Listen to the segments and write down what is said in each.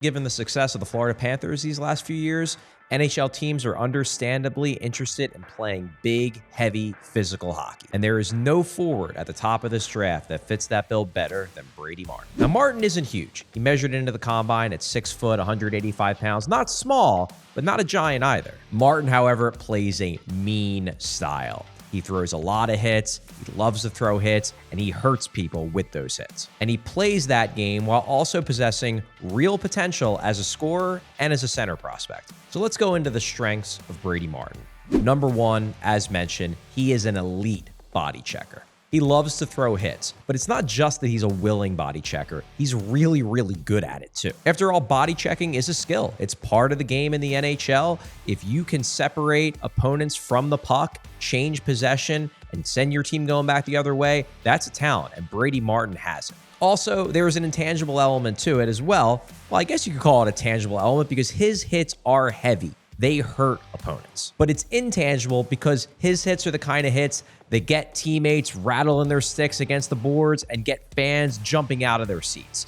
Given the success of the Florida Panthers these last few years, NHL teams are understandably interested in playing big, heavy, physical hockey. And there is no forward at the top of this draft that fits that bill better than Brady Martin. Now, Martin isn't huge. He measured into the combine at 6 foot, 185 pounds. Not small, but not a giant either. Martin, however, plays a mean style. He throws a lot of hits, he loves to throw hits, and he hurts people with those hits. And he plays that game while also possessing real potential as a scorer and as a center prospect. So let's go into the strengths of Brady Martin. Number one, as mentioned, he is an elite body checker. He loves to throw hits, but it's not just that he's a willing body checker. He's really, really good at it too. After all, body checking is a skill. It's part of the game in the NHL. If you can separate opponents from the puck, change possession, and send your team going back the other way, that's a talent, and Brady Martin has it. Also, there is an intangible element to it as well. Well, I guess you could call it a tangible element because his hits are heavy. They hurt opponents. But it's intangible because his hits are the kind of hits that get teammates rattling their sticks against the boards and get fans jumping out of their seats.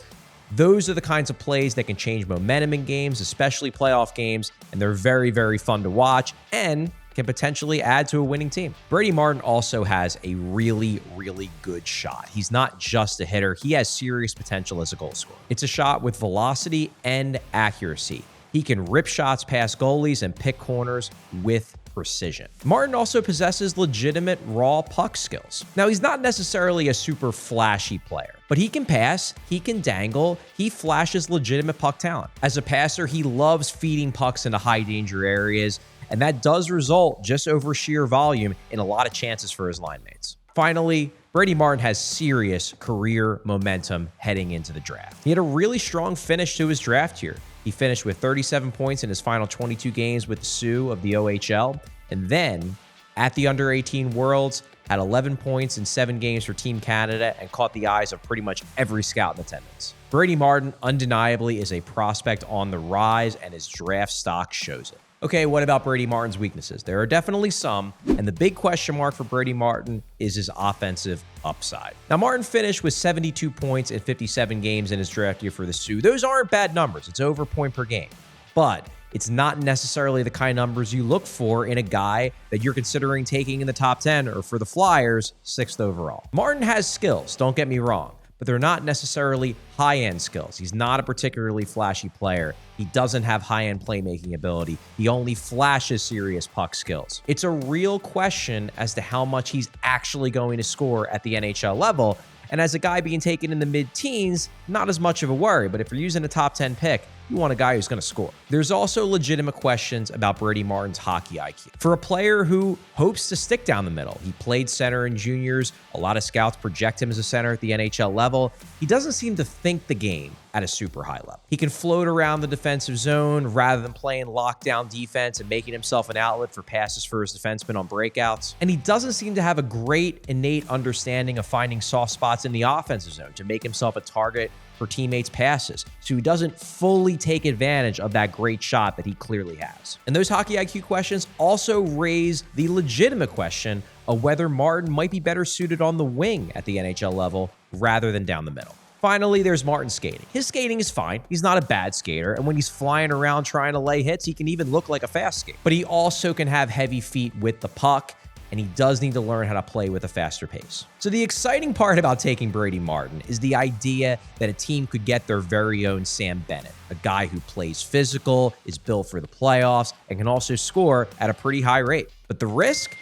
Those are the kinds of plays that can change momentum in games, especially playoff games, and they're very, very fun to watch and can potentially add to a winning team. Brady Martin also has a really, really good shot. He's not just a hitter. He has serious potential as a goal scorer. It's a shot with velocity and accuracy. He can rip shots past goalies and pick corners with precision. Martin also possesses legitimate raw puck skills. Now, he's not necessarily a super flashy player, but he can pass, he can dangle, he flashes legitimate puck talent. As a passer, he loves feeding pucks into high danger areas, and that does result just over sheer volume in a lot of chances for his line mates. Finally, Brady Martin has serious career momentum heading into the draft. He had a really strong finish to his draft year. He finished with 37 points in his final 22 games with the Sioux of the OHL. And then at the Under-18 Worlds, had 11 points in 7 games for Team Canada and caught the eyes of pretty much every scout in attendance. Brady Martin undeniably is a prospect on the rise, and his draft stock shows it. Okay, what about Brady Martin's weaknesses? There are definitely some, and the big question mark for Brady Martin is his offensive upside. Now, Martin finished with 72 points in 57 games in his draft year for the Sioux. Those aren't bad numbers. It's over a point per game. But it's not necessarily the kind of numbers you look for in a guy that you're considering taking in the top 10 or for the Flyers, 6th overall. Martin has skills, don't get me wrong, but they're not necessarily high-end skills. He's not a particularly flashy player. He doesn't have high-end playmaking ability. He only flashes serious puck skills. It's a real question as to how much he's actually going to score at the NHL level. And as a guy being taken in the mid-teens, not as much of a worry. But if you're using a top 10 pick, you want a guy who's going to score. There's also legitimate questions about Brady Martin's hockey IQ. For a player who hopes to stick down the middle, he played center in juniors. A lot of scouts project him as a center at the NHL level. He doesn't seem to think the game at a super high level. He can float around the defensive zone rather than playing lockdown defense and making himself an outlet for passes for his defensemen on breakouts. And he doesn't seem to have a great innate understanding of finding soft spots in the offensive zone to make himself a target for teammates' passes. So he doesn't fully take advantage of that great shot that he clearly has. And those hockey IQ questions also raise the legitimate question of whether Martin might be better suited on the wing at the NHL level rather than down the middle. Finally, there's Martin's skating. His skating is fine. He's not a bad skater. And when he's flying around trying to lay hits, he can even look like a fast skater. But he also can have heavy feet with the puck, and he does need to learn how to play with a faster pace. So the exciting part about taking Brady Martin is the idea that a team could get their very own Sam Bennett, a guy who plays physical, is built for the playoffs, and can also score at a pretty high rate. But the risk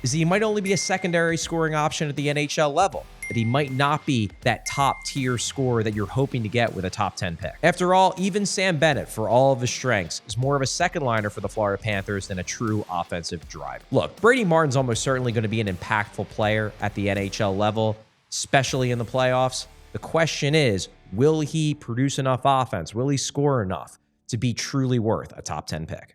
is that he might only be a secondary scoring option at the NHL level, that he might not be that top-tier scorer that you're hoping to get with a top 10 pick. After all, even Sam Bennett, for all of his strengths, is more of a second liner for the Florida Panthers than a true offensive driver. Look, Brady Martin's almost certainly going to be an impactful player at the NHL level, especially in the playoffs. The question is, will he produce enough offense? Will he score enough to be truly worth a top 10 pick?